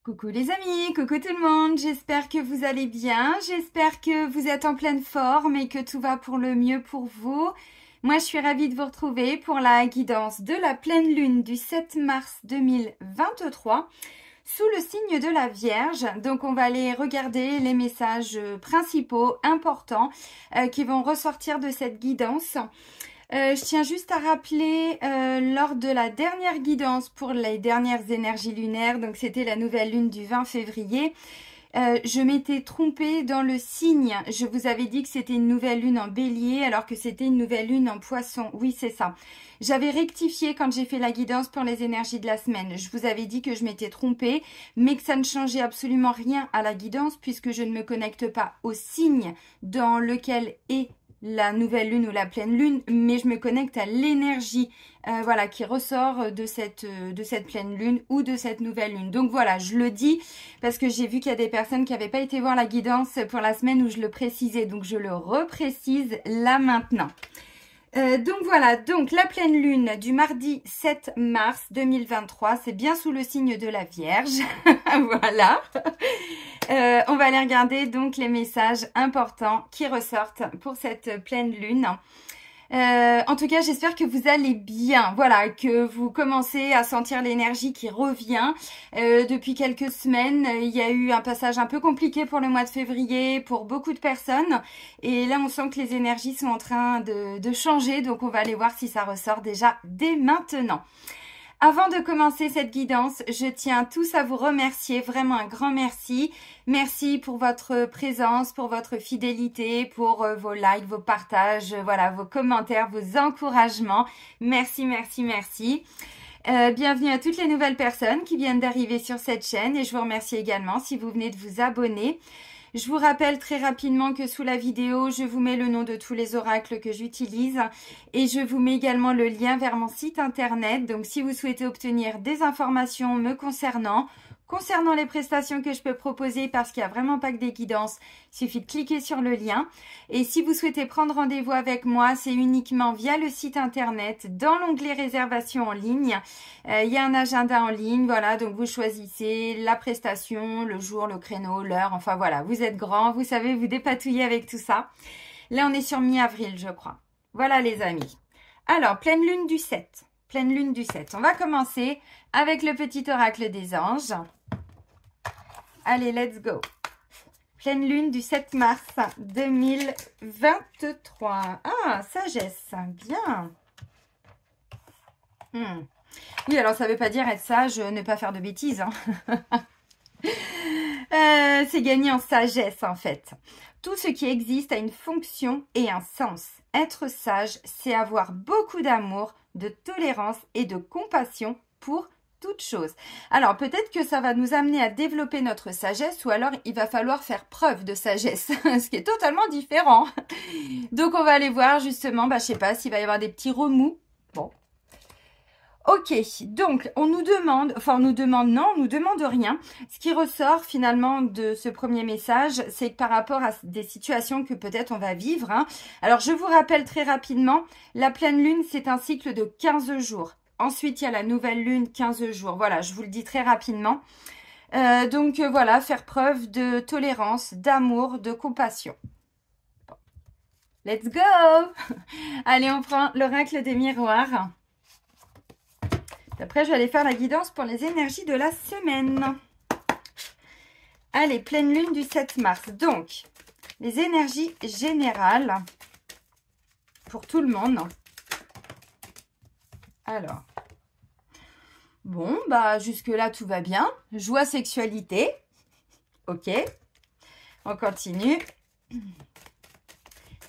Coucou les amis, coucou tout le monde, j'espère que vous allez bien, j'espère que vous êtes en pleine forme et que tout va pour le mieux pour vous. Moi je suis ravie de vous retrouver pour la guidance de la pleine lune du 7 mars 2023 sous le signe de la Vierge. Donc on va aller regarder les messages principaux, importants qui vont ressortir de cette guidance. Je tiens juste à rappeler lors de la dernière guidance pour les dernières énergies lunaires, donc c'était la nouvelle lune du 20 février, je m'étais trompée dans le signe. Je vous avais dit que c'était une nouvelle lune en bélier alors que c'était une nouvelle lune en poisson. Oui, c'est ça. J'avais rectifié quand j'ai fait la guidance pour les énergies de la semaine. Je vous avais dit que je m'étais trompée, mais que ça ne changeait absolument rien à la guidance puisque je ne me connecte pas au signe dans lequel est la nouvelle lune ou la pleine lune, mais je me connecte à l'énergie voilà, qui ressort de cette pleine lune ou de cette nouvelle lune. Donc voilà, je le dis parce que j'ai vu qu'il y a des personnes qui n'avaient pas été voir la guidance pour la semaine où je le précisais, donc je le reprécise là maintenant. Donc voilà, donc la pleine lune du mardi 7 mars 2023, c'est bien sous le signe de la Vierge. Voilà. On va aller regarder donc les messages importants qui ressortent pour cette pleine lune. En tout cas, j'espère que vous allez bien, voilà, que vous commencez à sentir l'énergie qui revient. Depuis quelques semaines, il y a eu un passage un peu compliqué pour le mois de février pour beaucoup de personnes. Et là, on sent que les énergies sont en train de changer, donc on va aller voir si ça ressort déjà dès maintenant. Avant de commencer cette guidance, je tiens tous à vous remercier, vraiment un grand merci. Merci pour votre présence, pour votre fidélité, pour vos likes, vos partages, voilà, vos commentaires, vos encouragements. Merci, merci, merci. Bienvenue à toutes les nouvelles personnes qui viennent d'arriver sur cette chaîne et je vous remercie également si vous venez de vous abonner. Je vous rappelle très rapidement que sous la vidéo, je vous mets le nom de tous les oracles que j'utilise et je vous mets également le lien vers mon site internet. Donc si vous souhaitez obtenir des informations me concernant les prestations que je peux proposer, parce qu'il n'y a vraiment pas que des guidances, il suffit de cliquer sur le lien. Et si vous souhaitez prendre rendez-vous avec moi, c'est uniquement via le site internet, dans l'onglet réservation en ligne. Il y a un agenda en ligne, voilà, donc vous choisissez la prestation, le jour, le créneau, l'heure, enfin voilà, vous êtes grand, vous savez vous dépatouiller avec tout ça. Là, on est sur mi-avril, je crois. Voilà les amis. Alors, pleine lune du 7. Pleine lune du 7. On va commencer avec le petit oracle des anges. Allez, let's go. Pleine lune du 7 mars 2023. Ah, sagesse. Bien. Oui, alors ça ne veut pas dire être sage, ne pas faire de bêtises. Hein. C'est gagner en sagesse, en fait. Tout ce qui existe a une fonction et un sens. Être sage, c'est avoir beaucoup d'amour, de tolérance et de compassion pour toute chose. Alors, peut-être que ça va nous amener à développer notre sagesse ou alors il va falloir faire preuve de sagesse, ce qui est totalement différent. Donc, on va aller voir justement, je sais pas s'il va y avoir des petits remous. Bon. Ok, donc on nous demande rien. Ce qui ressort finalement de ce premier message, c'est que par rapport à des situations que peut-être on va vivre. Alors, je vous rappelle très rapidement, la pleine lune, c'est un cycle de 15 jours. Ensuite, il y a la nouvelle lune, 15 jours. Voilà, je vous le dis très rapidement. Donc, voilà, faire preuve de tolérance, d'amour, de compassion. Bon. Let's go! Allez, on prend l'oracle des miroirs. Après, je vais aller faire la guidance pour les énergies de la semaine. Allez, pleine lune du 7 mars. Donc, les énergies générales pour tout le monde. Alors, bon, jusque-là, tout va bien. Joie, sexualité. Ok. On continue.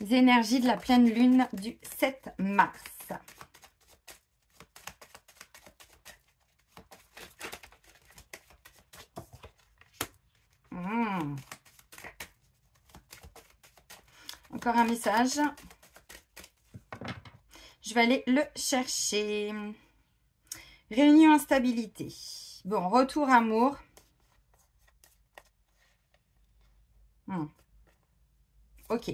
Les énergies de la pleine lune du 7 mars. Encore un message. Je vais aller le chercher. Réunion instabilité. Bon, retour amour. Ok.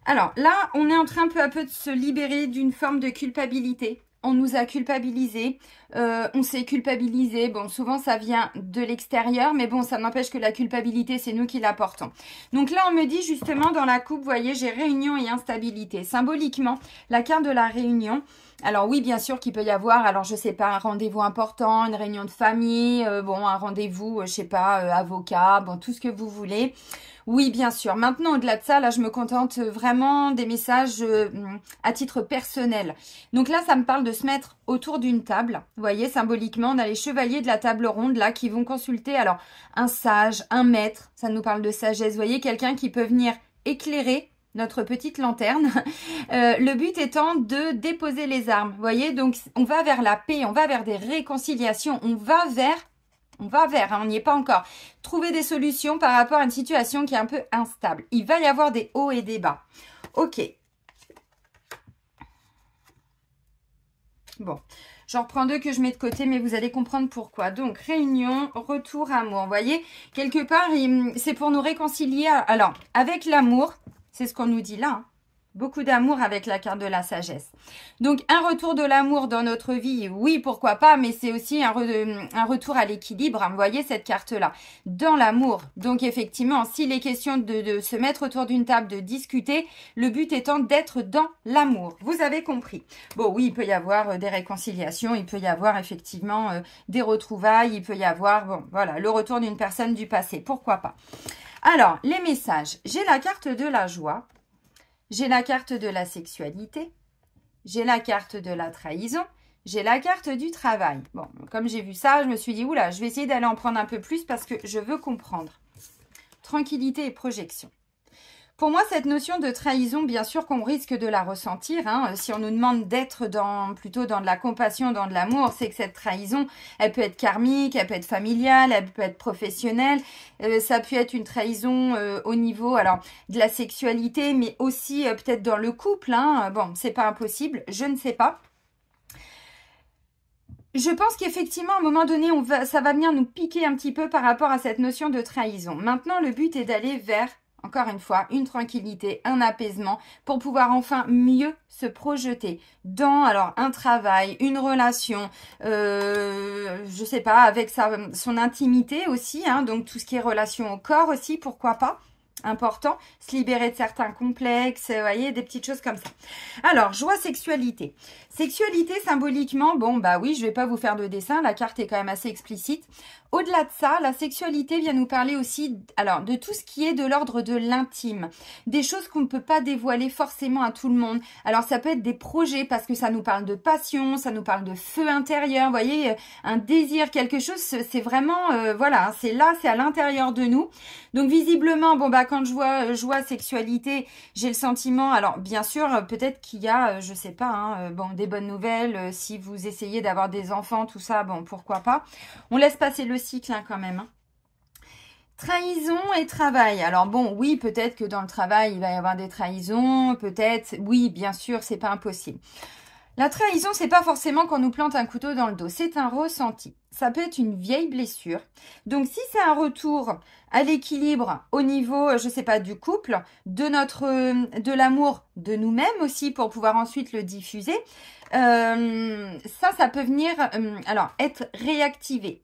Alors là, on est en train peu à peu de se libérer d'une forme de culpabilité. on nous a culpabilisés, on s'est culpabilisé. Bon, souvent ça vient de l'extérieur, mais bon, ça n'empêche que la culpabilité, c'est nous qui la portons. Donc là, on me dit justement dans la coupe, vous voyez, j'ai réunion et instabilité. Symboliquement, la carte de la réunion. Alors oui, bien sûr qu'il peut y avoir, alors je sais pas, un rendez-vous important, une réunion de famille, bon, un rendez-vous, je sais pas, avocat, bon, tout ce que vous voulez. Oui, bien sûr. Maintenant, au-delà de ça, là, je me contente vraiment des messages à titre personnel. Donc là, ça me parle de se mettre autour d'une table. Vous voyez, symboliquement, on a les chevaliers de la table ronde, là, qui vont consulter, alors, un sage, un maître, ça nous parle de sagesse. Vous voyez, quelqu'un qui peut venir éclairer notre petite lanterne. Le but étant de déposer les armes. Vous voyez, donc, on va vers la paix, on va vers des réconciliations, on va vers, hein, on n'y est pas encore. Trouver des solutions par rapport à une situation qui est un peu instable. Il va y avoir des hauts et des bas. Ok. Bon, j'en reprends deux que je mets de côté, mais vous allez comprendre pourquoi. Donc, réunion, retour, amour. Vous voyez, quelque part, c'est pour nous réconcilier. Alors, avec l'amour, c'est ce qu'on nous dit là, hein. Beaucoup d'amour avec la carte de la sagesse. Donc, un retour de l'amour dans notre vie, oui, pourquoi pas, mais c'est aussi un retour à l'équilibre. Hein, vous voyez cette carte-là, dans l'amour. Donc, effectivement, s'il est question de se mettre autour d'une table, de discuter, le but étant d'être dans l'amour. Vous avez compris. Bon, oui, il peut y avoir des réconciliations, il peut y avoir effectivement des retrouvailles, il peut y avoir, bon, voilà, le retour d'une personne du passé. Pourquoi pas? Alors, les messages. J'ai la carte de la joie. J'ai la carte de la sexualité, j'ai la carte de la trahison, j'ai la carte du travail. Bon, comme j'ai vu ça, je me suis dit, oula, je vais essayer d'aller en prendre un peu plus parce que je veux comprendre. Tranquillité et projection. Pour moi, cette notion de trahison, bien sûr qu'on risque de la ressentir. Hein. Si on nous demande d'être plutôt dans de la compassion, dans de l'amour, c'est que cette trahison, elle peut être karmique, elle peut être familiale, elle peut être professionnelle. Ça peut être une trahison au niveau alors de la sexualité, mais aussi peut-être dans le couple. Hein. Bon, c'est pas impossible, je ne sais pas. Je pense qu'effectivement, à un moment donné, ça va venir nous piquer un petit peu par rapport à cette notion de trahison. Maintenant, le but est d'aller vers... Encore une fois, une tranquillité, un apaisement pour pouvoir enfin mieux se projeter dans alors un travail, une relation, je sais pas, avec son intimité aussi, hein, donc tout ce qui est relation au corps aussi, pourquoi pas. Important, se libérer de certains complexes, vous voyez, des petites choses comme ça. Alors, joie, sexualité. Sexualité, symboliquement, bon, bah oui, je vais pas vous faire de dessin, la carte est quand même assez explicite. Au-delà de ça, la sexualité vient nous parler aussi, alors, de tout ce qui est de l'ordre de l'intime. Des choses qu'on ne peut pas dévoiler forcément à tout le monde. Alors, ça peut être des projets, parce que ça nous parle de passion, ça nous parle de feu intérieur, vous voyez, un désir, quelque chose, c'est vraiment, voilà, c'est là, c'est à l'intérieur de nous. Donc, visiblement, bon, bah, quand je vois joie, sexualité, j'ai le sentiment, alors bien sûr, peut-être qu'il y a, je sais pas, hein, bon, des bonnes nouvelles, si vous essayez d'avoir des enfants, tout ça, bon, pourquoi pas. On laisse passer le cycle hein, quand même. Hein. Trahison et travail. Alors bon, oui, peut-être que dans le travail, il va y avoir des trahisons, peut-être, oui, bien sûr, c'est pas impossible. La trahison, c'est pas forcément qu'on nous plante un couteau dans le dos, c'est un ressenti. Ça peut être une vieille blessure. Donc, si c'est un retour à l'équilibre au niveau, je sais pas, du couple, de l'amour de nous-mêmes aussi pour pouvoir ensuite le diffuser, ça peut venir, alors, être réactivé.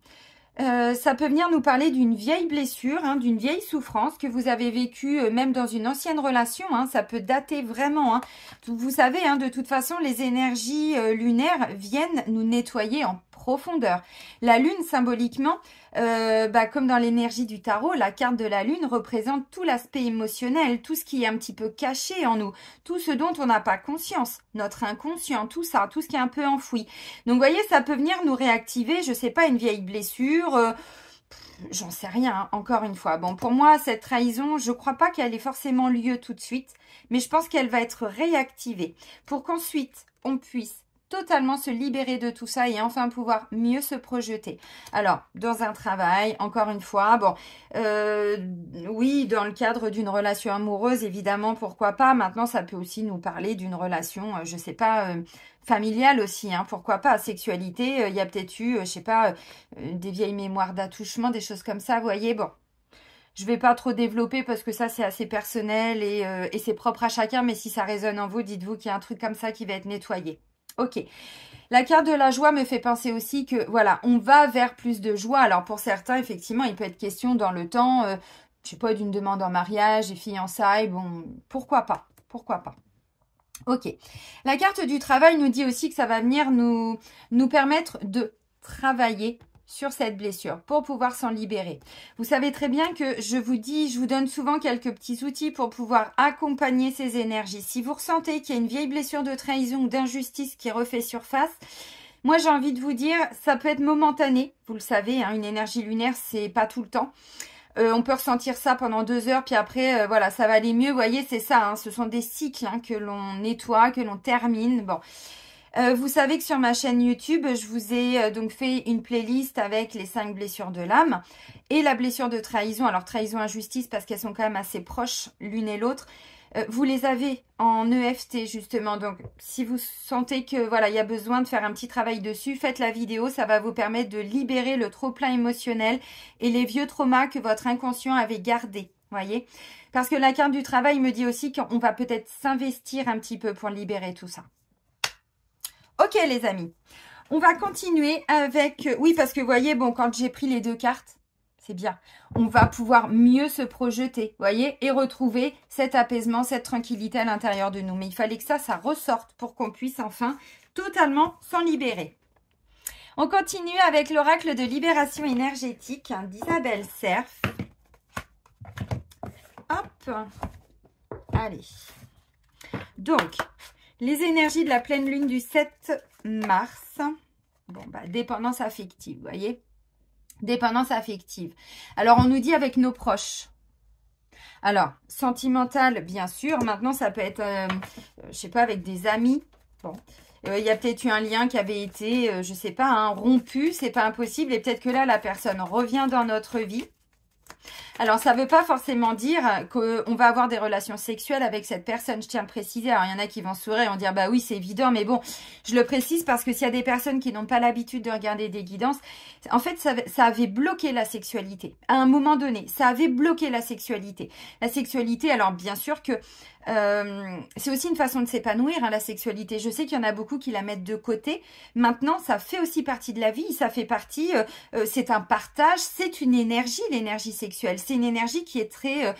Ça peut venir nous parler d'une vieille blessure, hein, d'une vieille souffrance que vous avez vécue même dans une ancienne relation. Hein, ça peut dater vraiment. Hein. Vous savez, hein, de toute façon, les énergies lunaires viennent nous nettoyer en profondeur. La lune, symboliquement, comme dans l'énergie du tarot, la carte de la lune représente tout l'aspect émotionnel, tout ce qui est un petit peu caché en nous, tout ce dont on n'a pas conscience, notre inconscient, tout ça, tout ce qui est un peu enfoui. Donc, vous voyez, ça peut venir nous réactiver, je sais pas, une vieille blessure, j'en sais rien, hein, encore une fois. Bon, pour moi, cette trahison, je crois pas qu'elle ait forcément lieu tout de suite, mais je pense qu'elle va être réactivée pour qu'ensuite, on puisse totalement se libérer de tout ça et enfin pouvoir mieux se projeter. Alors, dans un travail, encore une fois, bon, oui, dans le cadre d'une relation amoureuse, évidemment, pourquoi pas. Maintenant, ça peut aussi nous parler d'une relation, je sais pas, familiale aussi, hein, pourquoi pas. Sexualité, il y a peut-être eu, je sais pas, des vieilles mémoires d'attouchement, des choses comme ça, vous voyez, bon. Je vais pas trop développer parce que ça, c'est assez personnel et c'est propre à chacun, mais si ça résonne en vous, dites-vous qu'il y a un truc comme ça qui va être nettoyé. Ok. La carte de la joie me fait penser aussi que, voilà, on va vers plus de joie. Alors, pour certains, effectivement, il peut être question dans le temps, je sais pas, d'une demande en mariage, des fiançailles. Bon, pourquoi pas? Pourquoi pas? Ok. La carte du travail nous dit aussi que ça va venir nous permettre de travailler sur cette blessure pour pouvoir s'en libérer. Vous savez très bien que je vous donne souvent quelques petits outils pour pouvoir accompagner ces énergies. Si vous ressentez qu'il y a une vieille blessure de trahison ou d'injustice qui refait surface, moi j'ai envie de vous dire, ça peut être momentané. Vous le savez, hein, une énergie lunaire, c'est pas tout le temps. On peut ressentir ça pendant 2 heures, puis après, voilà, ça va aller mieux. Vous voyez, c'est ça, hein, ce sont des cycles hein, que l'on nettoie, que l'on termine. Bon, vous savez que sur ma chaîne YouTube, je vous ai donc fait une playlist avec les 5 blessures de l'âme et la blessure de trahison. Alors, trahison, injustice, parce qu'elles sont quand même assez proches l'une et l'autre. Vous les avez en EFT justement, donc si vous sentez que voilà il y a besoin de faire un petit travail dessus, faites la vidéo, ça va vous permettre de libérer le trop-plein émotionnel et les vieux traumas que votre inconscient avait gardés, voyez. Parce que la carte du travail me dit aussi qu'on va peut-être s'investir un petit peu pour libérer tout ça. Ok les amis, on va continuer avec, oui parce que vous voyez, bon quand j'ai pris les 2 cartes, c'est bien. On va pouvoir mieux se projeter, voyez, et retrouver cet apaisement, cette tranquillité à l'intérieur de nous. Mais il fallait que ça ressorte pour qu'on puisse enfin totalement s'en libérer. On continue avec l'oracle de libération énergétique d'Isabelle Cerf. Hop. Allez. Donc, les énergies de la pleine lune du 7 mars. Bon, bah, dépendance affective, vous voyez. Dépendance affective. Alors, on nous dit avec nos proches. Alors, sentimental, bien sûr. Maintenant, ça peut être, je sais pas, avec des amis. Bon, il y a peut-être eu un lien qui avait été, je sais pas, hein, rompu. C'est pas impossible. Et peut-être que là, la personne revient dans notre vie. Alors, ça ne veut pas forcément dire qu'on va avoir des relations sexuelles avec cette personne, je tiens à le préciser. Alors, il y en a qui vont sourire et vont dire, bah oui, c'est évident, mais bon, je le précise parce que s'il y a des personnes qui n'ont pas l'habitude de regarder des guidances, en fait, ça avait bloqué la sexualité. À un moment donné, ça avait bloqué la sexualité. La sexualité, alors bien sûr que c'est aussi une façon de s'épanouir, hein, la sexualité. Je sais qu'il y en a beaucoup qui la mettent de côté. Maintenant, ça fait aussi partie de la vie. Ça fait partie, c'est un partage, c'est une énergie, l'énergie sexuelle. C'est une énergie qui est très...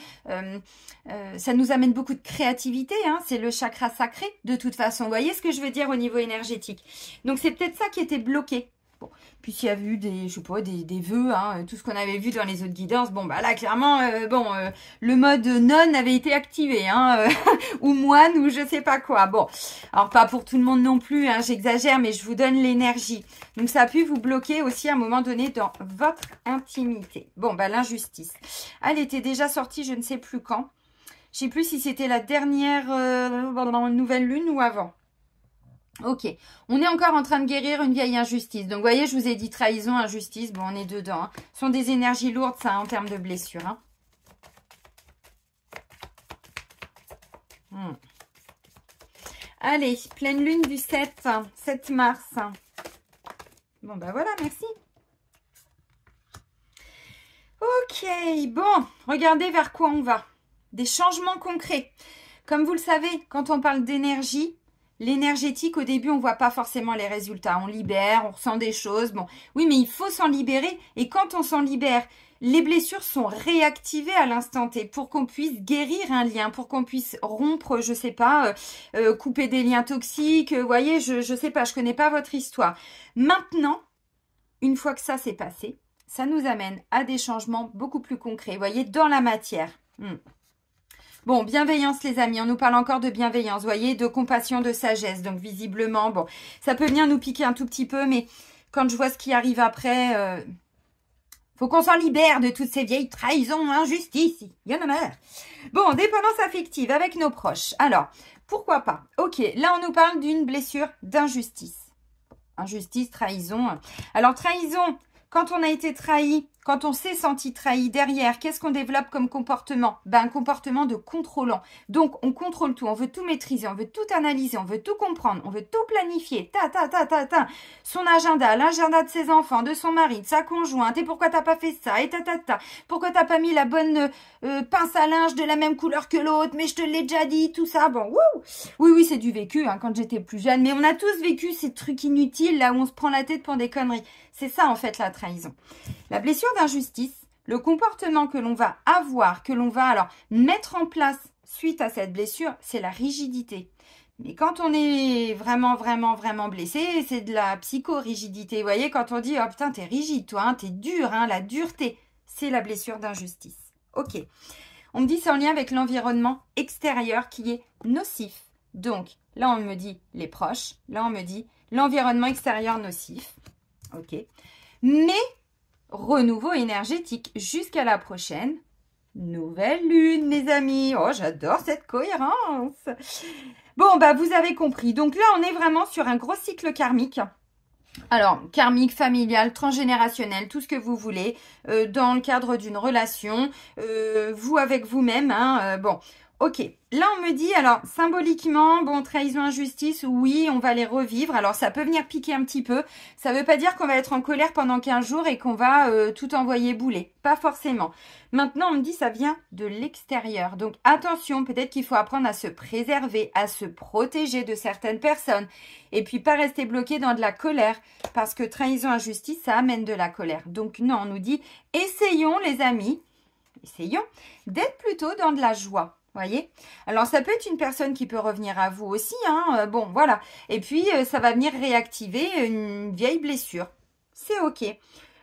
ça nous amène beaucoup de créativité. Hein, c'est le chakra sacré, de toute façon. Vous voyez ce que je veux dire au niveau énergétique? Donc, c'est peut-être ça qui était bloqué. Bon. Puis s'il y a eu des, je sais pas, des vœux, hein, tout ce qu'on avait vu dans les autres guidances, bon bah là clairement, le mode non avait été activé, hein, ou moine ou je sais pas quoi. Bon, alors pas pour tout le monde non plus, hein, j'exagère, mais je vous donne l'énergie. Donc ça a pu vous bloquer aussi à un moment donné dans votre intimité. Bon bah l'injustice, elle était déjà sortie, je ne sais plus quand. Je sais plus si c'était la dernière nouvelle lune ou avant. Ok, on est encore en train de guérir une vieille injustice. Donc, vous voyez, je vous ai dit trahison, injustice. Bon, on est dedans. Hein. Ce sont des énergies lourdes, ça, en termes de blessures. Hein. Allez, pleine lune du 7 mars. Bon, bah voilà, merci. Ok, bon, regardez vers quoi on va. Des changements concrets. Comme vous le savez, quand on parle d'énergie, l'énergétique, au début, on ne voit pas forcément les résultats. On libère, on ressent des choses. Bon, oui, mais il faut s'en libérer. Et quand on s'en libère, les blessures sont réactivées à l'instant T pour qu'on puisse guérir un lien, pour qu'on puisse rompre, je sais pas, couper des liens toxiques. Vous voyez, je sais pas, je connais pas votre histoire. Maintenant, une fois que ça s'est passé, ça nous amène à des changements beaucoup plus concrets. Vous voyez, dans la matière. Bon, bienveillance les amis, on nous parle encore de bienveillance, vous voyez, de compassion, de sagesse. Donc visiblement, bon, ça peut venir nous piquer un tout petit peu, mais quand je vois ce qui arrive après, faut qu'on s'en libère de toutes ces vieilles trahisons, injustices, il y en a marre. Bon, dépendance affective avec nos proches. Alors, pourquoi pas? Ok, là on nous parle d'une blessure d'injustice. Injustice, trahison. Alors trahison, quand on a été trahi, quand on s'est senti trahi derrière, qu'est-ce qu'on développe comme comportement? Ben, un comportement de contrôlant. Donc, on contrôle tout, on veut tout maîtriser, on veut tout analyser, on veut tout comprendre, on veut tout planifier. Son agenda, l'agenda de ses enfants, de son mari, de sa conjointe. Et pourquoi t'as pas fait ça? Et Pourquoi t'as pas mis la bonne pince à linge de la même couleur que l'autre? Mais je te l'ai déjà dit, tout ça. Bon, wouh! Oui, c'est du vécu hein, quand j'étais plus jeune. Mais on a tous vécu ces trucs inutiles là où on se prend la tête pour des conneries. C'est ça en fait la trahison. La blessure d'injustice, le comportement que l'on va avoir, que l'on va alors mettre en place suite à cette blessure, c'est la rigidité. Mais quand on est vraiment blessé, c'est de la psychorigidité. Vous voyez, quand on dit « Oh putain, t'es rigide, toi, hein, t'es dur, hein, la dureté », c'est la blessure d'injustice. Ok. On me dit c'est en lien avec l'environnement extérieur qui est nocif. Donc, là, on me dit les proches. Là, on me dit l'environnement extérieur nocif. Ok. Mais, renouveau énergétique jusqu'à la prochaine nouvelle lune, mes amis. Oh, j'adore cette cohérence. Bon, bah, vous avez compris. Donc là, on est vraiment sur un gros cycle karmique. Alors, karmique, familial, transgénérationnel, tout ce que vous voulez, dans le cadre d'une relation, vous avec vous-même, hein, bon, ok. Là, on me dit, alors, symboliquement, bon, trahison, injustice, oui, on va les revivre. Alors, ça peut venir piquer un petit peu. Ça veut pas dire qu'on va être en colère pendant 15 jours et qu'on va tout envoyer bouler. Pas forcément. Maintenant, on me dit, ça vient de l'extérieur. Donc, attention, peut-être qu'il faut apprendre à se préserver, à se protéger de certaines personnes. Et puis, pas rester bloqué dans de la colère. Parce que trahison, injustice, ça amène de la colère. Donc, non, on nous dit, essayons, les amis, essayons d'être plutôt dans de la joie. Voyez? Alors, ça peut être une personne qui peut revenir à vous aussi, hein. Bon, voilà. Et puis, ça va venir réactiver une vieille blessure. C'est OK.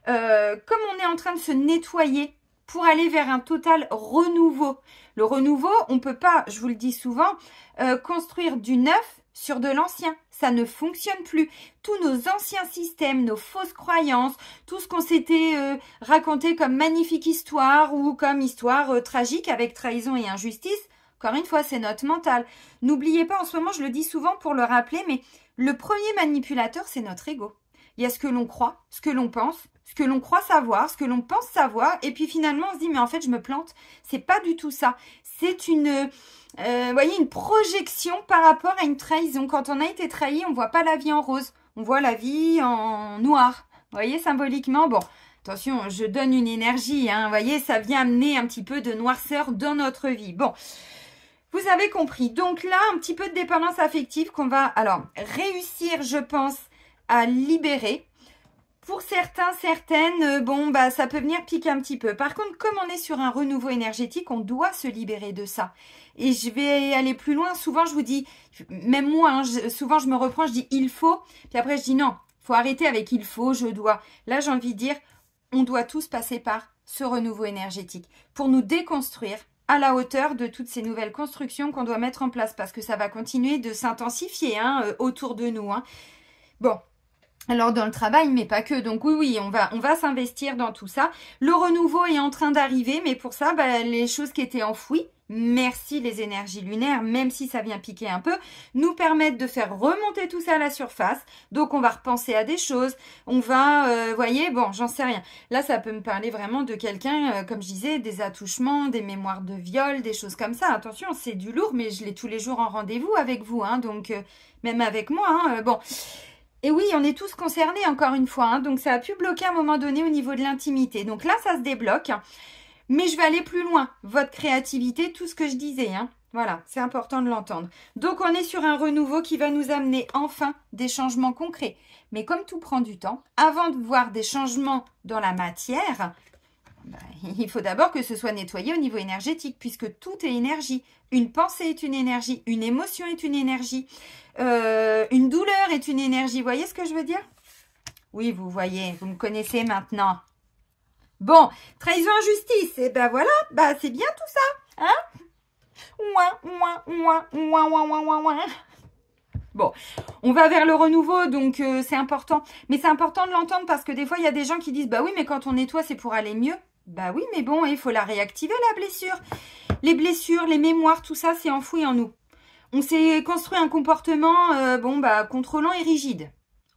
Comme on est en train de se nettoyer pour aller vers un total renouveau. Le renouveau, on ne peut pas, je vous le dis souvent, construire du neuf sur de l'ancien. Ça ne fonctionne plus. Tous nos anciens systèmes, nos fausses croyances, tout ce qu'on s'était raconté comme magnifique histoire ou comme histoire tragique avec trahison et injustice, encore une fois, c'est notre mental. N'oubliez pas, en ce moment, je le dis souvent pour le rappeler, mais le premier manipulateur, c'est notre ego. Il y a ce que l'on croit, ce que l'on pense, ce que l'on croit savoir, ce que l'on pense savoir, et puis finalement, on se dit, mais en fait, je me plante. C'est pas du tout ça. C'est une... voyez, une projection par rapport à une trahison. Quand on a été trahi, on ne voit pas la vie en rose. On voit la vie en noir. Vous voyez, symboliquement, bon, attention, je donne une énergie, hein. Vous voyez, ça vient amener un petit peu de noirceur dans notre vie. Bon, vous avez compris. Donc là, un petit peu de dépendance affective qu'on va, alors, réussir, je pense, à libérer. Pour certains, certaines, bon, bah, ça peut venir piquer un petit peu. Par contre, comme on est sur un renouveau énergétique, on doit se libérer de ça. Et je vais aller plus loin. Souvent, je vous dis, même moi, hein, souvent, je me reprends, je dis « il faut ». Puis après, je dis « non, il faut arrêter avec « il faut »,« je dois ». Là, j'ai envie de dire, on doit tous passer par ce renouveau énergétique pour nous déconstruire à la hauteur de toutes ces nouvelles constructions qu'on doit mettre en place. Parce que ça va continuer de s'intensifier hein, autour de nous. Hein. Bon. Alors dans le travail, mais pas que. Donc oui, on va s'investir dans tout ça. Le renouveau est en train d'arriver, mais pour ça, bah, les choses qui étaient enfouies, merci les énergies lunaires, même si ça vient piquer un peu, nous permettent de faire remonter tout ça à la surface. Donc on va repenser à des choses. On va, voyez, bon, j'en sais rien. Là, ça peut me parler vraiment de quelqu'un, comme je disais, des attouchements, des mémoires de viol, des choses comme ça. Attention, c'est du lourd, mais je l'ai tous les jours en rendez-vous avec vous, hein, donc même avec moi, hein, bon... Et oui, on est tous concernés encore une fois, hein, donc ça a pu bloquer à un moment donné au niveau de l'intimité. Donc là, ça se débloque, mais je vais aller plus loin. Votre créativité, tout ce que je disais, hein, voilà, c'est important de l'entendre. Donc on est sur un renouveau qui va nous amener enfin des changements concrets. Mais comme tout prend du temps, avant de voir des changements dans la matière, bah, il faut d'abord que ce soit nettoyé au niveau énergétique, puisque tout est énergie. Une pensée est une énergie, une émotion est une énergie, une douleur est une énergie. Vous voyez ce que je veux dire? Oui, vous voyez, vous me connaissez maintenant. Bon, trahison, injustice, et ben voilà, bah c'est bien tout ça, hein? Bon, on va vers le renouveau, donc c'est important. Mais c'est important de l'entendre parce que des fois, il y a des gens qui disent, bah oui, mais quand on nettoie, c'est pour aller mieux. Bah oui, mais bon, il faut la réactiver, la blessure. Les blessures, les mémoires, tout ça, c'est enfoui en nous. On s'est construit un comportement, bon, bah, contrôlant et rigide.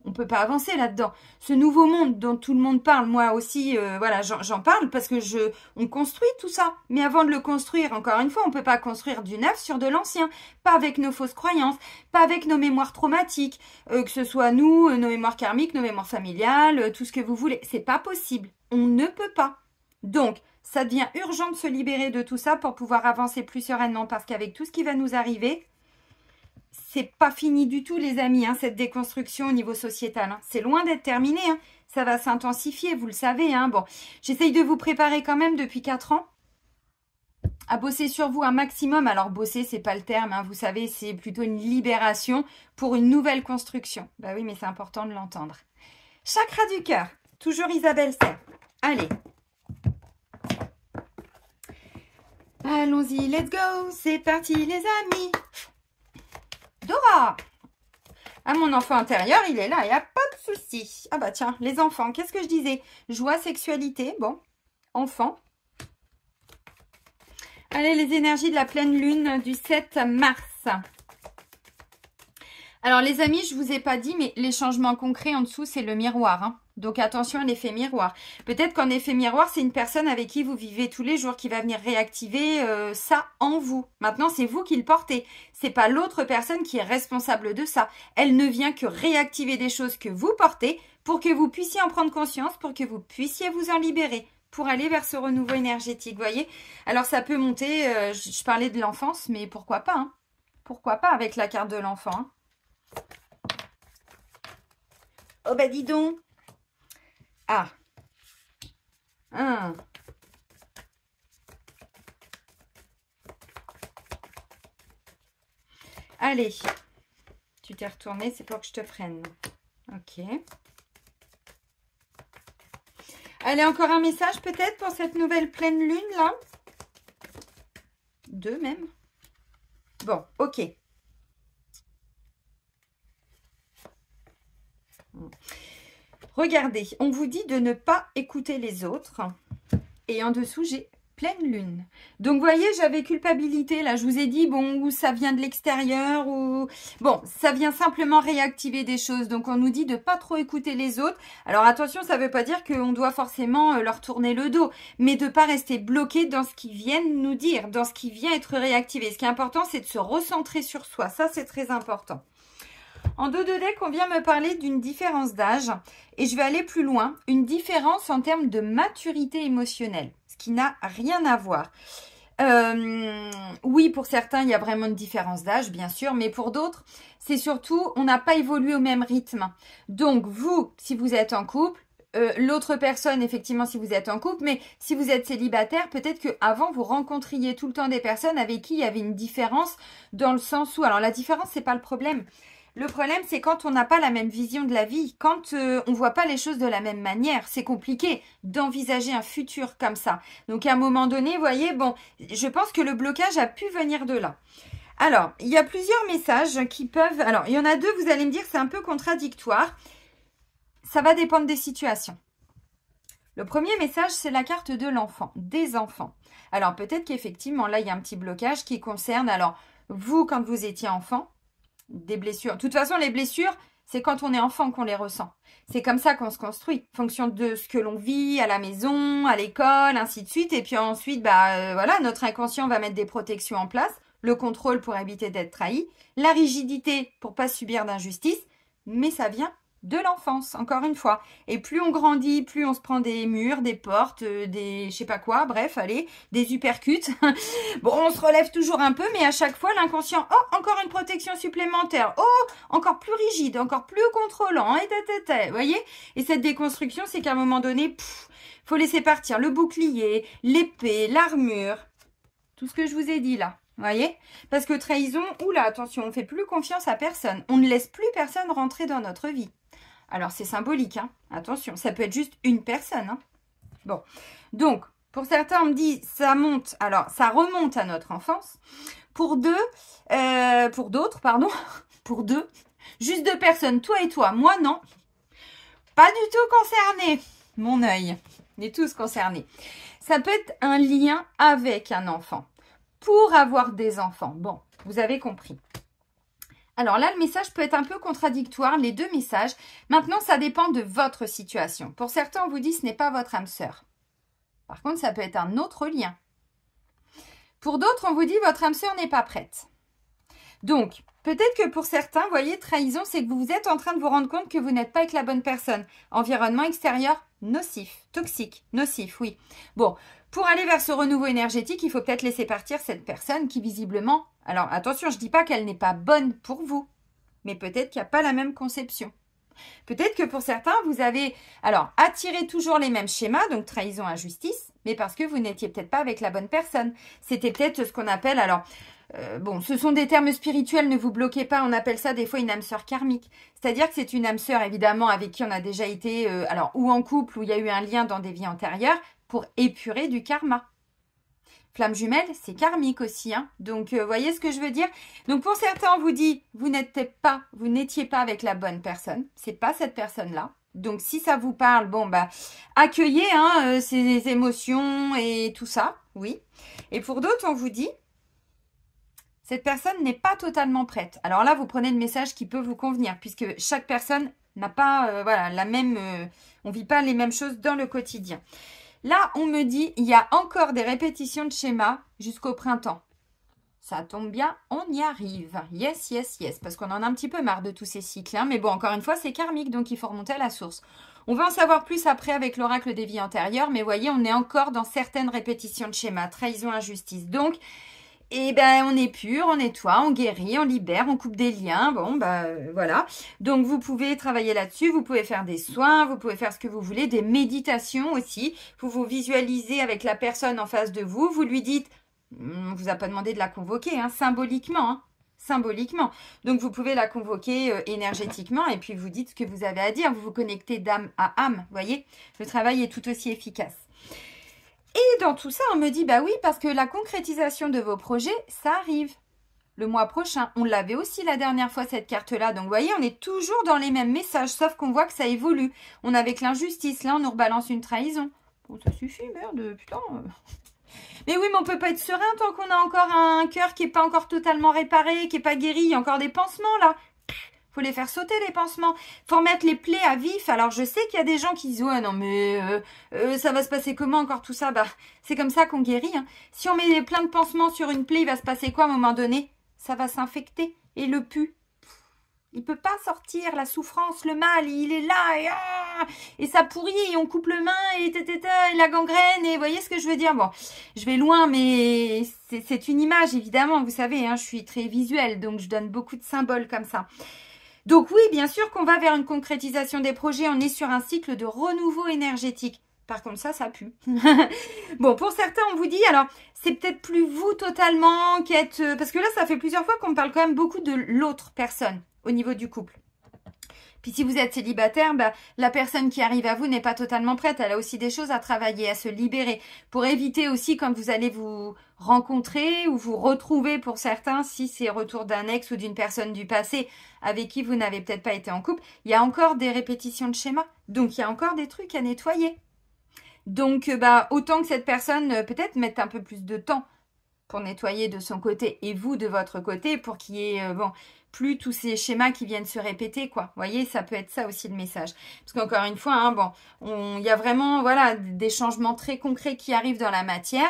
On peut pas avancer là-dedans. Ce nouveau monde dont tout le monde parle, moi aussi, voilà, j'en parle parce que on construit tout ça. Mais avant de le construire, encore une fois, on peut pas construire du neuf sur de l'ancien. Pas avec nos fausses croyances, pas avec nos mémoires traumatiques, que ce soit nous, nos mémoires karmiques, nos mémoires familiales, tout ce que vous voulez. C'est pas possible. On ne peut pas. Donc, ça devient urgent de se libérer de tout ça pour pouvoir avancer plus sereinement parce qu'avec tout ce qui va nous arriver, c'est pas fini du tout, les amis, hein, cette déconstruction au niveau sociétal. Hein. C'est loin d'être terminé. Hein. Ça va s'intensifier, vous le savez. Hein. Bon, j'essaye de vous préparer quand même depuis 4 ans à bosser sur vous un maximum. Alors, bosser, c'est pas le terme. Hein, vous savez, c'est plutôt une libération pour une nouvelle construction. Bah oui, mais c'est important de l'entendre. Chakra du cœur. Toujours Isabelle Serre. Allez. Allons-y, let's go. C'est parti, les amis. Dora! Ah, mon enfant intérieur, il est là, il n'y a pas de souci. Ah bah tiens, les enfants, qu'est-ce que je disais? Joie, sexualité, bon, enfant. Allez, les énergies de la pleine lune du 7 mars. Alors les amis, je vous ai pas dit, mais les changements concrets en dessous, c'est le miroir. Hein. Donc attention à l'effet miroir. Peut-être qu'en effet miroir, c'est une personne avec qui vous vivez tous les jours qui va venir réactiver ça en vous. Maintenant, c'est vous qui le portez. C'est pas l'autre personne qui est responsable de ça. Elle ne vient que réactiver des choses que vous portez pour que vous puissiez en prendre conscience, pour que vous puissiez vous en libérer, pour aller vers ce renouveau énergétique, vous voyez. Alors ça peut monter, je parlais de l'enfance, mais pourquoi pas, hein. Pourquoi pas avec la carte de l'enfant, hein. Oh bah dis donc. Ah. Allez. Tu t'es retourné, c'est pour que je te freine. Ok. Allez, encore un message peut-être pour cette nouvelle pleine lune là. 2 même. Bon, ok. Regardez, on vous dit de ne pas écouter les autres. Et en dessous, j'ai pleine lune. Donc, vous voyez, j'avais culpabilité. Là, je vous ai dit, bon, ou ça vient de l'extérieur, ou... Bon, ça vient simplement réactiver des choses. Donc, on nous dit de pas trop écouter les autres. Alors, attention, ça ne veut pas dire qu'on doit forcément leur tourner le dos. Mais de ne pas rester bloqué dans ce qu'ils viennent nous dire, dans ce qui vient être réactivé. Ce qui est important, c'est de se recentrer sur soi. Ça, c'est très important. En dos de deck, on vient me parler d'une différence d'âge et je vais aller plus loin. Une différence en termes de maturité émotionnelle, ce qui n'a rien à voir. Oui, pour certains, il y a vraiment une différence d'âge, bien sûr, mais pour d'autres, c'est surtout, on n'a pas évolué au même rythme. Donc, vous, si vous êtes en couple, l'autre personne, effectivement, si vous êtes en couple, mais si vous êtes célibataire, peut-être qu'avant, vous rencontriez tout le temps des personnes avec qui il y avait une différence dans le sens où... Alors, la différence, c'est pas le problème. Le problème, c'est quand on n'a pas la même vision de la vie, quand on ne voit pas les choses de la même manière. C'est compliqué d'envisager un futur comme ça. Donc, à un moment donné, vous voyez, bon, je pense que le blocage a pu venir de là. Alors, il y a plusieurs messages qui peuvent... Alors, il y en a 2, vous allez me dire, c'est un peu contradictoire. Ça va dépendre des situations. Le premier message, c'est la carte de l'enfant, des enfants. Alors, peut-être qu'effectivement, là, il y a un petit blocage qui concerne... Alors, vous, quand vous étiez enfant, des blessures. De toute façon, les blessures, c'est quand on est enfant qu'on les ressent. C'est comme ça qu'on se construit, en fonction de ce que l'on vit à la maison, à l'école, ainsi de suite. Et puis ensuite, voilà, notre inconscient va mettre des protections en place. Le contrôle pour éviter d'être trahi. La rigidité pour pas subir d'injustice. Mais ça vient de l'enfance, encore une fois. Et plus on grandit, plus on se prend des murs, des portes, des je sais pas quoi, bref, allez, des uppercuts. Bon, on se relève toujours un peu, mais à chaque fois, l'inconscient, oh, encore une protection supplémentaire, oh, encore plus rigide, encore plus contrôlant, et vous voyez. Et cette déconstruction, c'est qu'à un moment donné, faut laisser partir le bouclier, l'épée, l'armure, tout ce que je vous ai dit là. Vous voyez? Parce que trahison, oula, attention, on ne fait plus confiance à personne. On ne laisse plus personne rentrer dans notre vie. Alors, c'est symbolique, hein. Attention, ça peut être juste une personne, hein. Bon, donc, pour certains, on me dit, ça monte, alors, ça remonte à notre enfance. Pour d'autres, pardon, pour 2, juste 2 personnes, toi et toi, moi, non. Pas du tout concerné, mon œil. On est tous concernés. Ça peut être un lien avec un enfant. Pour avoir des enfants. Bon, vous avez compris. Alors là, le message peut être un peu contradictoire, les deux messages. Maintenant, ça dépend de votre situation. Pour certains, on vous dit ce n'est pas votre âme sœur. Par contre, ça peut être un autre lien. Pour d'autres, on vous dit votre âme sœur n'est pas prête. Donc, peut-être que pour certains, vous voyez, trahison, c'est que vous êtes en train de vous rendre compte que vous n'êtes pas avec la bonne personne. Environnement extérieur, nocif, toxique, nocif, oui. Bon, pour aller vers ce renouveau énergétique, il faut peut-être laisser partir cette personne qui visiblement... Alors, attention, je ne dis pas qu'elle n'est pas bonne pour vous, mais peut-être qu'il n'y a pas la même conception. Peut-être que pour certains, vous avez attiré toujours les mêmes schémas, donc trahison, injustice, mais parce que vous n'étiez peut-être pas avec la bonne personne. C'était peut-être ce qu'on appelle, bon, ce sont des termes spirituels, ne vous bloquez pas, on appelle ça des fois une âme sœur karmique. C'est-à-dire que c'est une âme sœur, évidemment, avec qui on a déjà été, ou en couple, où il y a eu un lien dans des vies antérieures, pour épurer du karma. Flamme jumelle, c'est karmique aussi, hein. Donc, voyez ce que je veux dire? Donc, pour certains, on vous dit, vous n'étiez pas avec la bonne personne. C'est pas cette personne-là. Donc, si ça vous parle, bon, bah, accueillez, ces émotions et tout ça, oui. Et pour d'autres, on vous dit, cette personne n'est pas totalement prête. Alors là, vous prenez le message qui peut vous convenir, puisque chaque personne n'a pas, la même, on vit pas les mêmes choses dans le quotidien. Là, on me dit, il y a encore des répétitions de schémas jusqu'au printemps. Ça tombe bien, on y arrive. Yes, yes, yes. Parce qu'on en a un petit peu marre de tous ces cycles. Hein. Mais bon, encore une fois, c'est karmique, donc il faut remonter à la source. On va en savoir plus après avec l'oracle des vies antérieures. Mais voyez, on est encore dans certaines répétitions de schémas. Trahison, injustice. Donc, on est pur, on nettoie, on guérit, on libère, on coupe des liens. Bon, voilà. Donc, vous pouvez travailler là-dessus. Vous pouvez faire des soins, vous pouvez faire ce que vous voulez, des méditations aussi. Vous vous visualisez avec la personne en face de vous. Vous lui dites, on vous a pas demandé de la convoquer, hein, symboliquement. Hein, symboliquement. Donc, vous pouvez la convoquer énergétiquement et puis vous dites ce que vous avez à dire. Vous vous connectez d'âme à âme, vous voyez. Le travail est tout aussi efficace. Et dans tout ça, on me dit, bah oui, parce que la concrétisation de vos projets, ça arrive le mois prochain. On l'avait aussi la dernière fois, cette carte-là. Donc, vous voyez, on est toujours dans les mêmes messages, sauf qu'on voit que ça évolue. On est avec l'injustice. Là, on nous rebalance une trahison. Bon, ça suffit, merde, putain. Mais oui, mais on peut pas être serein tant qu'on a encore un cœur qui n'est pas encore totalement réparé, qui n'est pas guéri. Il y a encore des pansements, là. Faut les faire sauter, les pansements. Faut remettre les plaies à vif. Alors, je sais qu'il y a des gens qui disent, ouais, non, mais ça va se passer comment encore tout ça? Bah, c'est comme ça qu'on guérit. Hein. Si on met plein de pansements sur une plaie, il va se passer quoi à un moment donné? Ça va s'infecter. Et le pu, il peut pas sortir. La souffrance, le mal, il est là. Et ça pourrit. Et on coupe le main. Et la gangrène. Et vous voyez ce que je veux dire? Bon, je vais loin, mais c'est une image, évidemment. Vous savez, hein, je suis très visuelle. Donc, je donne beaucoup de symboles comme ça. Donc oui, bien sûr qu'on va vers une concrétisation des projets. On est sur un cycle de renouveau énergétique. Par contre, ça pue. Bon, pour certains, on vous dit, alors, c'est peut-être plus vous totalement qui êtes... parce que là, ça fait plusieurs fois qu'on me parle quand même beaucoup de l'autre personne au niveau du couple. Puis si vous êtes célibataire, la personne qui arrive à vous n'est pas totalement prête. Elle a aussi des choses à travailler, à se libérer. Pour éviter aussi, quand vous allez vous rencontrer ou vous retrouver pour certains, si c'est retour d'un ex ou d'une personne du passé avec qui vous n'avez peut-être pas été en couple, il y a encore des répétitions de schémas. Donc, il y a encore des trucs à nettoyer. Donc, autant que cette personne peut-être mette un peu plus de temps pour nettoyer de son côté et vous de votre côté pour qu'il y ait plus tous ces schémas qui viennent se répéter, quoi. Vous voyez, ça peut être ça aussi le message. Parce qu'encore une fois, il y a vraiment des changements très concrets qui arrivent dans la matière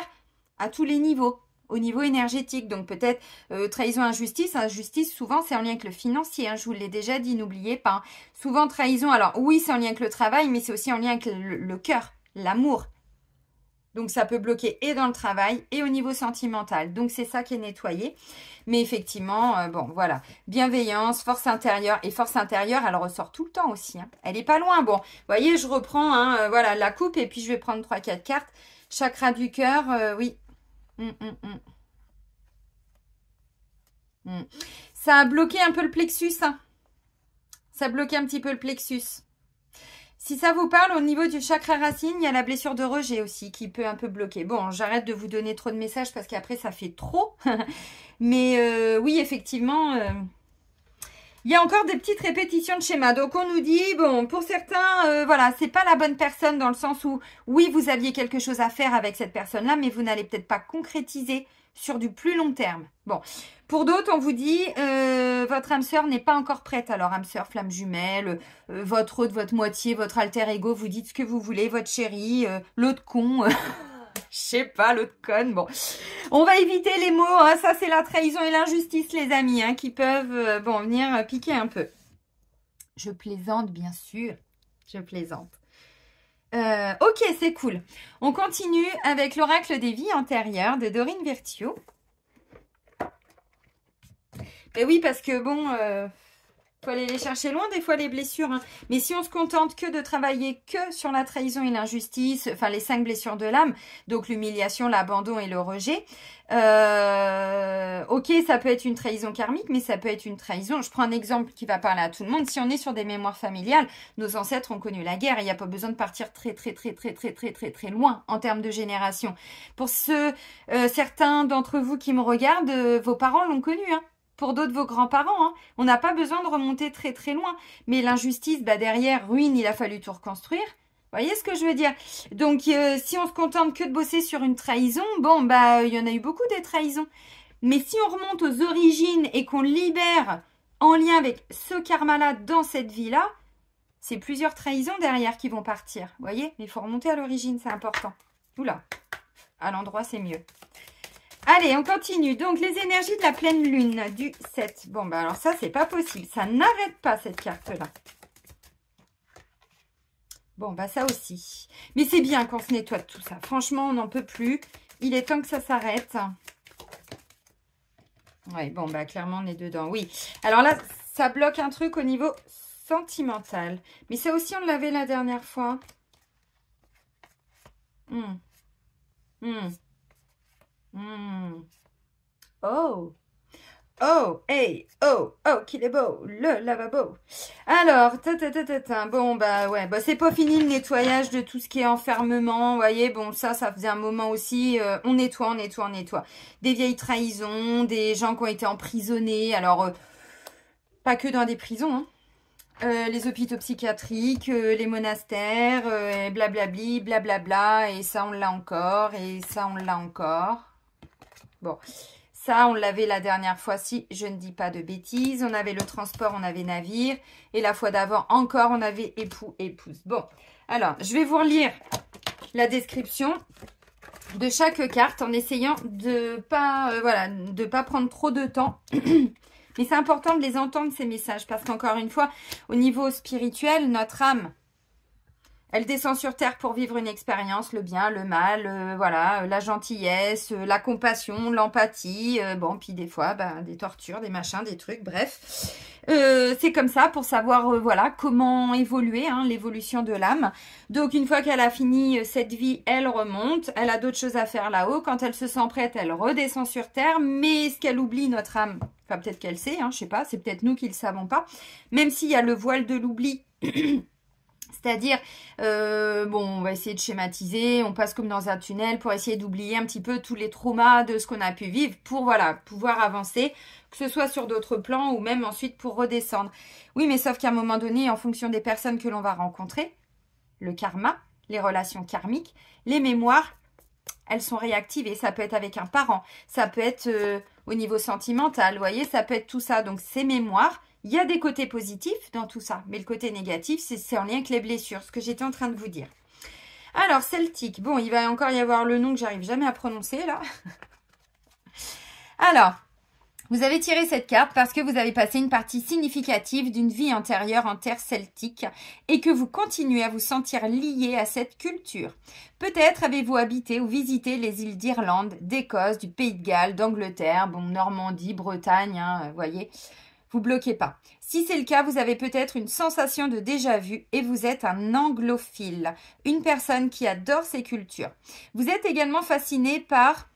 à tous les niveaux, au niveau énergétique. Donc peut-être trahison, injustice. Injustice, souvent, c'est en lien avec le financier. Hein, je vous l'ai déjà dit, n'oubliez pas. Hein. Souvent, trahison, alors oui, c'est en lien avec le travail, mais c'est aussi en lien avec le cœur, l'amour. Donc, ça peut bloquer et dans le travail et au niveau sentimental. Donc, c'est ça qui est nettoyé. Mais effectivement, voilà. Bienveillance, force intérieure. Et force intérieure, elle ressort tout le temps aussi. Hein. Elle n'est pas loin. Bon, vous voyez, je reprends la coupe et puis je vais prendre 3-4 cartes. Chakra du cœur, oui. Ça a bloqué un peu le plexus. Hein. Ça a bloqué un petit peu le plexus. Si ça vous parle, au niveau du chakra racine, il y a la blessure de rejet aussi qui peut un peu bloquer. Bon, j'arrête de vous donner trop de messages parce qu'après, ça fait trop. Mais oui, effectivement, il y a encore des petites répétitions de schémas. Donc, on nous dit, bon, pour certains, c'est pas la bonne personne dans le sens où, oui, vous aviez quelque chose à faire avec cette personne-là, mais vous n'allez peut-être pas concrétiser sur du plus long terme. Bon, pour d'autres, on vous dit, votre âme sœur n'est pas encore prête. Alors, âme sœur, flamme jumelle, votre autre, votre moitié, votre alter ego, vous dites ce que vous voulez, votre chéri, l'autre con, je sais pas, l'autre conne. Bon, on va éviter les mots, hein, ça c'est la trahison et l'injustice, les amis, hein, qui peuvent bon, venir piquer un peu. Je plaisante, bien sûr, je plaisante. Ok, c'est cool. On continue avec l'oracle des vies antérieures de Dorine Virtue. Et oui, parce que bon, faut aller les chercher loin des fois les blessures. Hein. Mais si on se contente que de travailler que sur la trahison et l'injustice, enfin les 5 blessures de l'âme, donc l'humiliation, l'abandon et le rejet, ok, ça peut être une trahison karmique, mais ça peut être une trahison. Je prends un exemple qui va parler à tout le monde. Si on est sur des mémoires familiales, nos ancêtres ont connu la guerre et il n'y a pas besoin de partir très loin en termes de génération. Pour certains d'entre vous qui me regardent, vos parents l'ont connu, hein. Pour d'autres, vos grands-parents, hein. On n'a pas besoin de remonter très loin. Mais l'injustice, bah derrière, ruine, il a fallu tout reconstruire. Vous voyez ce que je veux dire? Donc, si on se contente que de bosser sur une trahison, bon, bah, il y en a eu beaucoup des trahisons. Mais si on remonte aux origines et qu'on libère en lien avec ce karma-là dans cette vie-là, c'est plusieurs trahisons derrière qui vont partir. Vous voyez? Mais il faut remonter à l'origine, c'est important. Oula, à l'endroit, c'est mieux. Allez, on continue. Donc, les énergies de la pleine lune du 7. Bon, bah alors ça, c'est pas possible. Ça n'arrête pas, cette carte-là. Bon, bah ça aussi. Mais c'est bien qu'on se nettoie de tout ça. Franchement, on n'en peut plus. Il est temps que ça s'arrête. Ouais, bon, bah clairement, on est dedans. Oui. Alors là, ça bloque un truc au niveau sentimental. Mais ça aussi, on l'avait la dernière fois. Oh, oh, hey, oh, oh, qu'il est beau, le lavabo. Alors, bon, bah ouais, bah c'est pas fini le nettoyage de tout ce qui est enfermement, vous voyez, bon, ça faisait un moment aussi, on nettoie. Des vieilles trahisons, des gens qui ont été emprisonnés, alors, pas que dans des prisons, hein. Les hôpitaux psychiatriques, les monastères, blablabli, blablabla, et ça on l'a encore, et ça on l'a encore. Bon, ça, on l'avait la dernière fois, si je ne dis pas de bêtises. On avait le transport, on avait navire. Et la fois d'avant, encore, on avait époux, épouse. Bon, alors, je vais vous relire la description de chaque carte en essayant de pas prendre trop de temps. Mais c'est important de les entendre, ces messages. Parce qu'encore une fois, au niveau spirituel, notre âme, elle descend sur terre pour vivre une expérience, le bien, le mal, voilà, la gentillesse, la compassion, l'empathie, bon, puis des fois, bah, des tortures, des machins, des trucs, bref. C'est comme ça pour savoir, voilà, comment évoluer, hein, l'évolution de l'âme. Donc, une fois qu'elle a fini cette vie, elle remonte, elle a d'autres choses à faire là-haut. Quand elle se sent prête, elle redescend sur terre, mais ce qu'elle oublie, notre âme, enfin, peut-être qu'elle sait, hein, je sais pas, c'est peut-être nous qui le savons pas, même s'il y a le voile de l'oubli. C'est-à-dire, bon, on va essayer de schématiser, on passe comme dans un tunnel pour essayer d'oublier un petit peu tous les traumas de ce qu'on a pu vivre pour, voilà, pouvoir avancer, que ce soit sur d'autres plans ou même ensuite pour redescendre. Oui, mais sauf qu'à un moment donné, en fonction des personnes que l'on va rencontrer, le karma, les relations karmiques, les mémoires, elles sont réactivées. Ça peut être avec un parent, ça peut être au niveau sentimental, vous voyez, ça peut être tout ça. Donc, ces mémoires, il y a des côtés positifs dans tout ça, mais le côté négatif, c'est en lien avec les blessures, ce que j'étais en train de vous dire. Alors, celtique, bon, il va encore y avoir le nom que j'arrive jamais à prononcer, là. Alors, vous avez tiré cette carte parce que vous avez passé une partie significative d'une vie antérieure en terre celtique et que vous continuez à vous sentir lié à cette culture. Peut-être avez-vous habité ou visité les îles d'Irlande, d'Écosse, du Pays de Galles, d'Angleterre, bon, Normandie, Bretagne, hein, voyez. Vous bloquez pas. Si c'est le cas, vous avez peut-être une sensation de déjà-vu et vous êtes un anglophile, une personne qui adore ces cultures. Vous êtes également fasciné par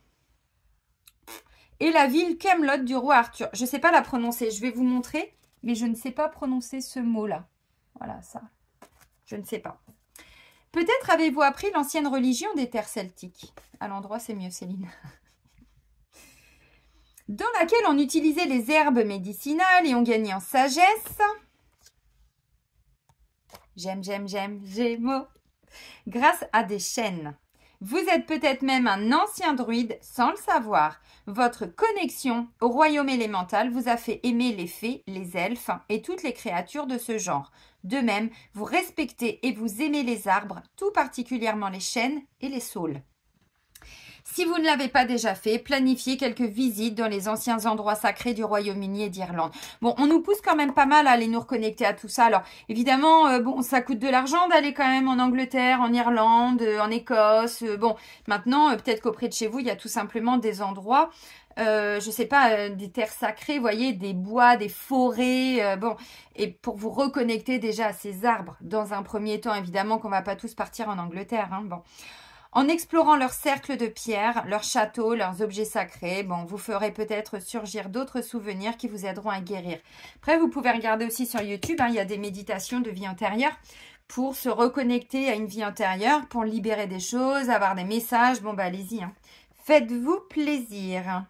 et la ville Camelot du roi Arthur. Je ne sais pas la prononcer, je vais vous montrer, mais je ne sais pas prononcer ce mot-là. Voilà, ça. Je ne sais pas. Peut-être avez-vous appris l'ancienne religion des terres celtiques. À l'endroit, c'est mieux, Céline. Dans laquelle on utilisait les herbes médicinales et on gagnait en sagesse. J'aime, Gémeaux. Grâce à des chaînes. Vous êtes peut-être même un ancien druide sans le savoir. Votre connexion au royaume élémental vous a fait aimer les fées, les elfes et toutes les créatures de ce genre. De même, vous respectez et vous aimez les arbres, tout particulièrement les chênes et les saules. Si vous ne l'avez pas déjà fait, planifiez quelques visites dans les anciens endroits sacrés du Royaume-Uni et d'Irlande. Bon, on nous pousse quand même pas mal à aller nous reconnecter à tout ça. Alors, évidemment, bon, ça coûte de l'argent d'aller quand même en Angleterre, en Irlande, en Écosse. Bon, maintenant, peut-être qu'auprès de chez vous, il y a tout simplement des endroits, je sais pas, des terres sacrées, vous voyez, des bois, des forêts, bon, et pour vous reconnecter déjà à ces arbres, dans un premier temps, évidemment qu'on va pas tous partir en Angleterre, hein, bon. En explorant leurs cercles de pierre, leurs châteaux, leurs objets sacrés, bon, vous ferez peut-être surgir d'autres souvenirs qui vous aideront à guérir. Après, vous pouvez regarder aussi sur YouTube, hein, il y a des méditations de vie antérieure pour se reconnecter à une vie antérieure, pour libérer des choses, avoir des messages. Bon, bah allez-y, hein. Faites-vous plaisir.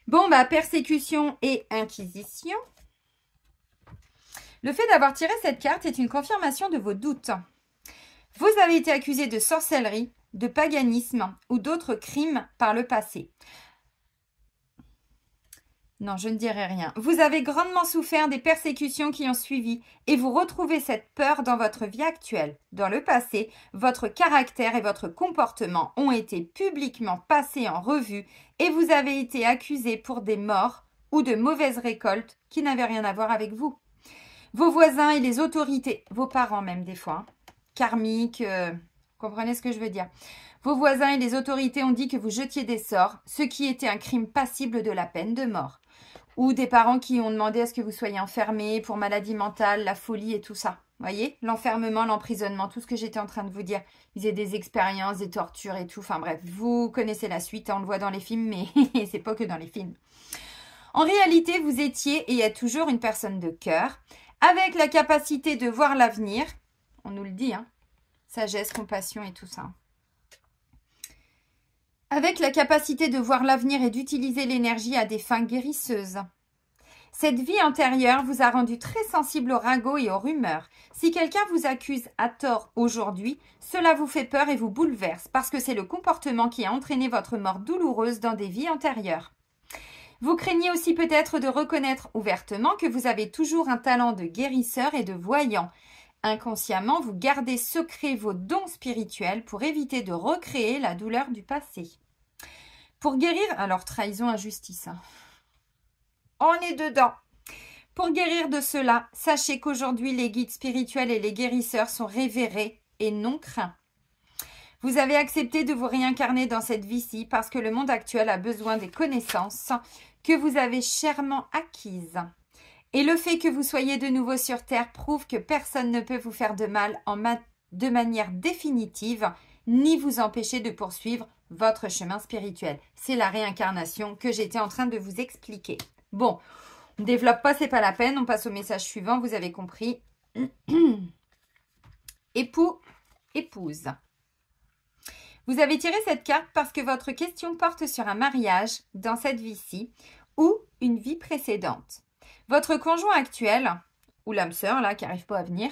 Bon, bah persécution et inquisition. Le fait d'avoir tiré cette carte est une confirmation de vos doutes. Vous avez été accusé de sorcellerie, de paganisme ou d'autres crimes par le passé. Non, je ne dirai rien. Vous avez grandement souffert des persécutions qui ont suivi et vous retrouvez cette peur dans votre vie actuelle. Dans le passé, votre caractère et votre comportement ont été publiquement passés en revue et vous avez été accusé pour des morts ou de mauvaises récoltes qui n'avaient rien à voir avec vous. Vos voisins et les autorités, vos parents même des fois, karmiques, comprenez ce que je veux dire. Vos voisins et les autorités ont dit que vous jetiez des sorts, ce qui était un crime passible de la peine de mort. Ou des parents qui ont demandé à ce que vous soyez enfermés pour maladie mentale, la folie et tout ça. Voyez, l'enfermement, l'emprisonnement, tout ce que j'étais en train de vous dire. Ils avaient des expériences, des tortures et tout. Enfin bref, vous connaissez la suite, on le voit dans les films, mais c'est pas que dans les films. En réalité, vous étiez et êtes toujours une personne de cœur, avec la capacité de voir l'avenir. On nous le dit, hein. Sagesse, compassion et tout ça. Avec la capacité de voir l'avenir et d'utiliser l'énergie à des fins guérisseuses. Cette vie antérieure vous a rendu très sensible aux ragots et aux rumeurs. Si quelqu'un vous accuse à tort aujourd'hui, cela vous fait peur et vous bouleverse parce que c'est le comportement qui a entraîné votre mort douloureuse dans des vies antérieures. Vous craignez aussi peut-être de reconnaître ouvertement que vous avez toujours un talent de guérisseur et de voyant. Inconsciemment, vous gardez secret vos dons spirituels pour éviter de recréer la douleur du passé. Pour guérir, alors trahison, injustice. Hein. On est dedans. Pour guérir de cela, sachez qu'aujourd'hui, les guides spirituels et les guérisseurs sont révérés et non craints. Vous avez accepté de vous réincarner dans cette vie-ci parce que le monde actuel a besoin des connaissances que vous avez chèrement acquises. Et le fait que vous soyez de nouveau sur Terre prouve que personne ne peut vous faire de mal de manière définitive, ni vous empêcher de poursuivre votre chemin spirituel. C'est la réincarnation que j'étais en train de vous expliquer. Bon, on ne développe pas, c'est pas la peine. On passe au message suivant, vous avez compris. Époux, épouse. Vous avez tiré cette carte parce que votre question porte sur un mariage dans cette vie-ci ou une vie précédente. Votre conjoint actuel, ou l'âme sœur, là, qui n'arrive pas à venir,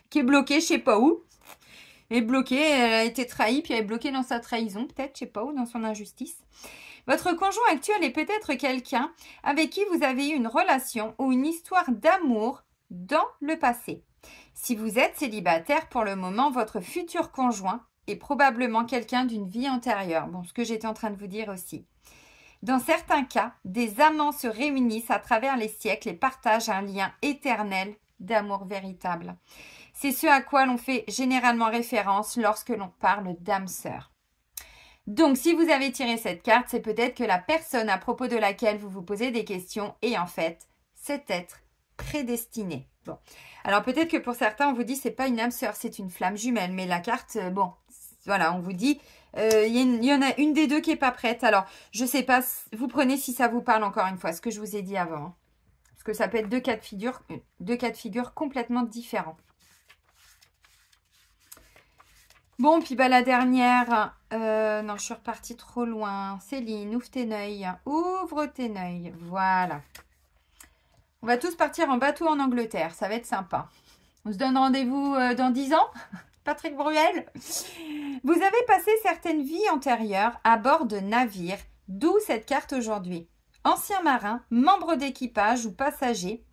qui est bloqué, je sais pas où, est bloqué, elle a été trahie, puis elle est bloquée dans sa trahison, peut-être, je sais pas où, dans son injustice. Votre conjoint actuel est peut-être quelqu'un avec qui vous avez eu une relation ou une histoire d'amour dans le passé. Si vous êtes célibataire pour le moment, votre futur conjoint est probablement quelqu'un d'une vie antérieure. Bon, ce que j'étais en train de vous dire aussi. Dans certains cas, des amants se réunissent à travers les siècles et partagent un lien éternel d'amour véritable. C'est ce à quoi l'on fait généralement référence lorsque l'on parle d'âme sœur. Donc, si vous avez tiré cette carte, c'est peut-être que la personne à propos de laquelle vous vous posez des questions est en fait cet être prédestiné. Bon, alors peut-être que pour certains, on vous dit c'est pas une âme sœur, c'est une flamme jumelle. Mais la carte, bon, voilà, on vous dit... Il y en a une des deux qui n'est pas prête. Alors, je ne sais pas, vous prenez si ça vous parle encore une fois, ce que je vous ai dit avant. Hein. Parce que ça peut être deux cas de figure complètement différents. Bon, puis bah, la dernière. Non, je suis repartie trop loin. Céline, ouvre tes œils. Ouvre tes œils. Voilà. On va tous partir en bateau en Angleterre. Ça va être sympa. On se donne rendez-vous dans 10 ans. Patrick Bruel. Vous avez passé certaines vies antérieures à bord de navires, d'où cette carte aujourd'hui. Ancien marin, membre d'équipage ou passager,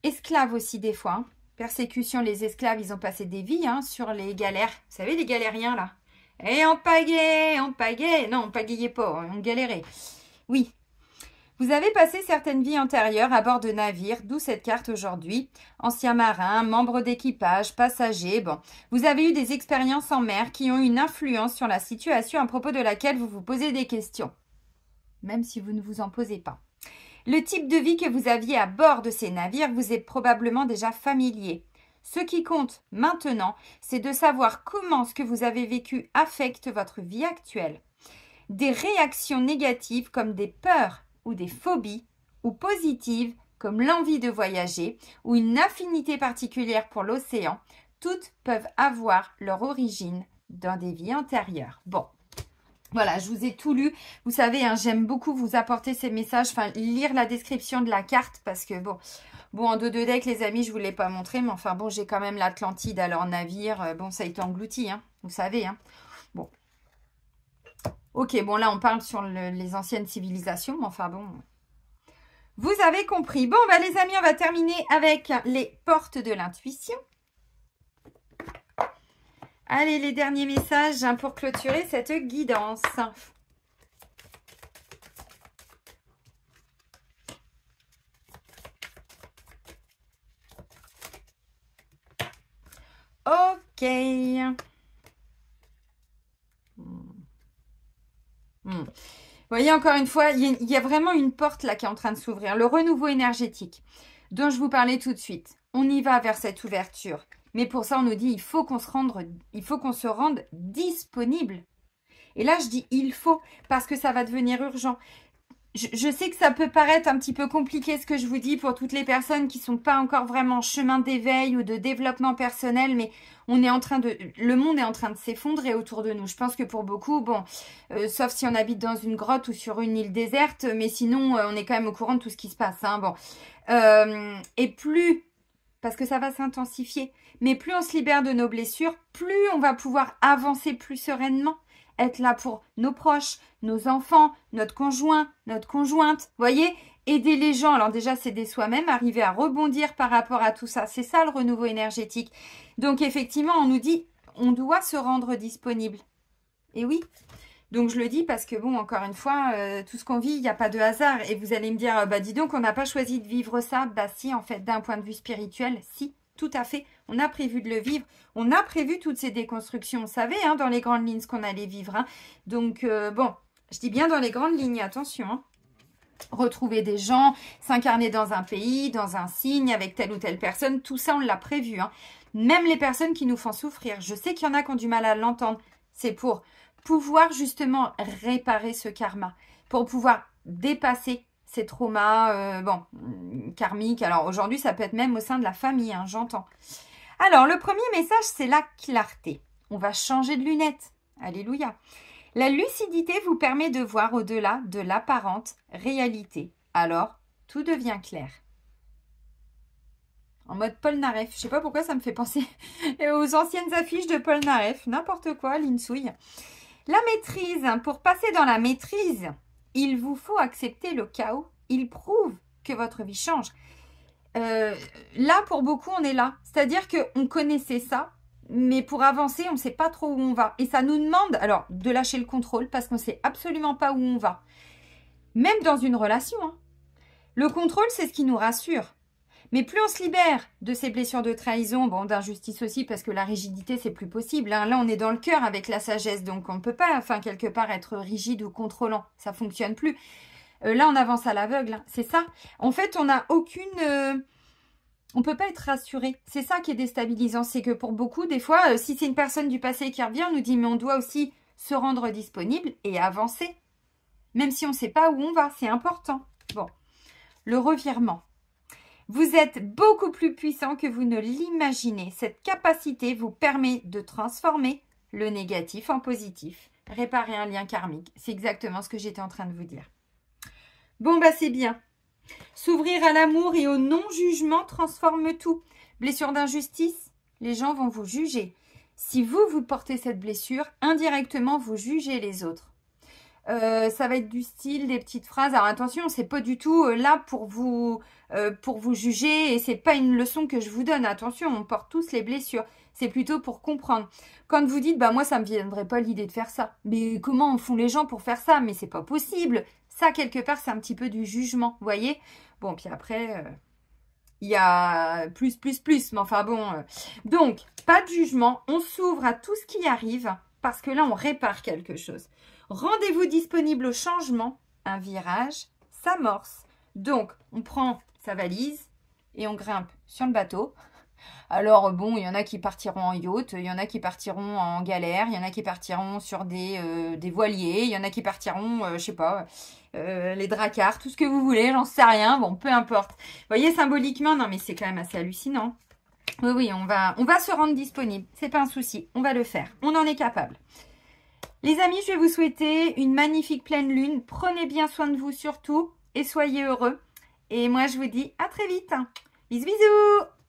esclave aussi des fois. Hein. Persécution, les esclaves, ils ont passé des vies sur les galères. Vous savez, les galériens là. Et on pagayait. Non, on pagayait pas, on galérait. Oui. Vous avez passé certaines vies antérieures à bord de navires, d'où cette carte aujourd'hui. Ancien marin, membre d'équipage, passager, bon. Vous avez eu des expériences en mer qui ont une influence sur la situation à propos de laquelle vous vous posez des questions. Même si vous ne vous en posez pas. Le type de vie que vous aviez à bord de ces navires vous est probablement déjà familier. Ce qui compte maintenant, c'est de savoir comment ce que vous avez vécu affecte votre vie actuelle. Des réactions négatives comme des peurs ou des phobies, ou positives comme l'envie de voyager ou une affinité particulière pour l'océan, toutes peuvent avoir leur origine dans des vies antérieures. Bon. Voilà, je vous ai tout lu. Vous savez, j'aime beaucoup vous apporter ces messages, enfin, lire la description de la carte parce que, bon, en dos de deck, les amis, je ne vous l'ai pas montré, mais enfin, bon, j'ai quand même l'Atlantide à leur navire. Bon, ça a été englouti, vous savez. Bon. Ok, bon, là, on parle sur les anciennes civilisations, mais enfin, bon. Vous avez compris. Bon, bah, les amis, on va terminer avec les portes de l'intuition. Allez, les derniers messages pour clôturer cette guidance. Ok. Vous voyez, encore une fois, il y a vraiment une porte là qui est en train de s'ouvrir. Le renouveau énergétique dont je vous parlais tout de suite. On y va vers cette ouverture. Mais pour ça, on nous dit il faut qu'on se rende disponible. Et là, je dis il faut parce que ça va devenir urgent. Je sais que ça peut paraître un petit peu compliqué ce que je vous dis pour toutes les personnes qui ne sont pas encore vraiment en chemin d'éveil ou de développement personnel, mais le monde est en train de s'effondrer autour de nous. Je pense que pour beaucoup, bon, sauf si on habite dans une grotte ou sur une île déserte, mais sinon, on est quand même au courant de tout ce qui se passe. Bon. Et plus, parce que ça va s'intensifier, mais plus on se libère de nos blessures, plus on va pouvoir avancer plus sereinement. Être là pour nos proches, nos enfants, notre conjoint, notre conjointe. Voyez, aider les gens. Alors déjà, c'est aider soi-même, arriver à rebondir par rapport à tout ça. C'est ça le renouveau énergétique. Donc effectivement, on nous dit, on doit se rendre disponible. Et oui. Donc je le dis parce que bon, encore une fois, tout ce qu'on vit, il n'y a pas de hasard. Et vous allez me dire, bah dis donc, on n'a pas choisi de vivre ça. Bah si, en fait, d'un point de vue spirituel, si. Tout à fait, on a prévu de le vivre, on a prévu toutes ces déconstructions, vous savez, dans les grandes lignes, ce qu'on allait vivre. Donc, bon, je dis bien dans les grandes lignes, attention. Retrouver des gens, s'incarner dans un pays, dans un signe, avec telle ou telle personne, tout ça, on l'a prévu. Même les personnes qui nous font souffrir, je sais qu'il y en a qui ont du mal à l'entendre, c'est pour pouvoir justement réparer ce karma, pour pouvoir dépasser ces traumas, karmiques. Alors aujourd'hui, ça peut être même au sein de la famille, j'entends. Alors, le premier message, c'est la clarté. On va changer de lunettes. Alléluia. La lucidité vous permet de voir au-delà de l'apparente réalité. Alors, tout devient clair. En mode Paul Naref. Je ne sais pas pourquoi ça me fait penser aux anciennes affiches de Paul Naref. N'importe quoi, l'insouille. La maîtrise. Pour passer dans la maîtrise, il vous faut accepter le chaos. Il prouve que votre vie change. Là, pour beaucoup, on est là. C'est-à-dire qu'on connaissait ça, mais pour avancer, on ne sait pas trop où on va. Et ça nous demande, alors, de lâcher le contrôle parce qu'on ne sait absolument pas où on va. Même dans une relation. Le contrôle, c'est ce qui nous rassure. Mais plus on se libère de ces blessures de trahison, bon, d'injustice aussi, parce que la rigidité, c'est plus possible. Là, on est dans le cœur avec la sagesse, donc on ne peut pas, quelque part, être rigide ou contrôlant. Ça ne fonctionne plus. Là, on avance à l'aveugle. C'est ça. En fait, on n'a aucune... on ne peut pas être rassuré. C'est ça qui est déstabilisant. C'est que pour beaucoup, des fois, si c'est une personne du passé qui revient, on nous dit, mais on doit aussi se rendre disponible et avancer. Même si on ne sait pas où on va. C'est important. Bon. Le revirement. Vous êtes beaucoup plus puissant que vous ne l'imaginez. Cette capacité vous permet de transformer le négatif en positif. Réparer un lien karmique. C'est exactement ce que j'étais en train de vous dire. Bon, bah c'est bien. S'ouvrir à l'amour et au non-jugement transforme tout. Blessure d'injustice, les gens vont vous juger. Si vous portez cette blessure, indirectement, vous jugez les autres. Ça va être du style, des petites phrases. Alors attention, c'est pas du tout là pour vous juger et c'est pas une leçon que je vous donne. Attention, on porte tous les blessures. C'est plutôt pour comprendre. Quand vous dites, bah moi ça me viendrait pas l'idée de faire ça. Mais comment font les gens pour faire ça? Mais c'est pas possible. Ça, quelque part, c'est un petit peu du jugement, vous voyez? Bon, puis après, il y a plus. Mais enfin bon. Donc, pas de jugement. On s'ouvre à tout ce qui arrive parce que là, on répare quelque chose. Rendez-vous disponible au changement. Un virage s'amorce. Donc, on prend sa valise et on grimpe sur le bateau. Alors, bon, il y en a qui partiront en yacht, il y en a qui partiront en galère, il y en a qui partiront sur des voiliers, il y en a qui partiront, je sais pas, les dracars, tout ce que vous voulez, j'en sais rien, bon, peu importe. Vous voyez, symboliquement, non, mais c'est quand même assez hallucinant. Oui, on va se rendre disponible, c'est pas un souci, on va le faire, on en est capable. Les amis, je vais vous souhaiter une magnifique pleine lune, prenez bien soin de vous surtout, et soyez heureux. Et moi, je vous dis à très vite. Bisous, bisous!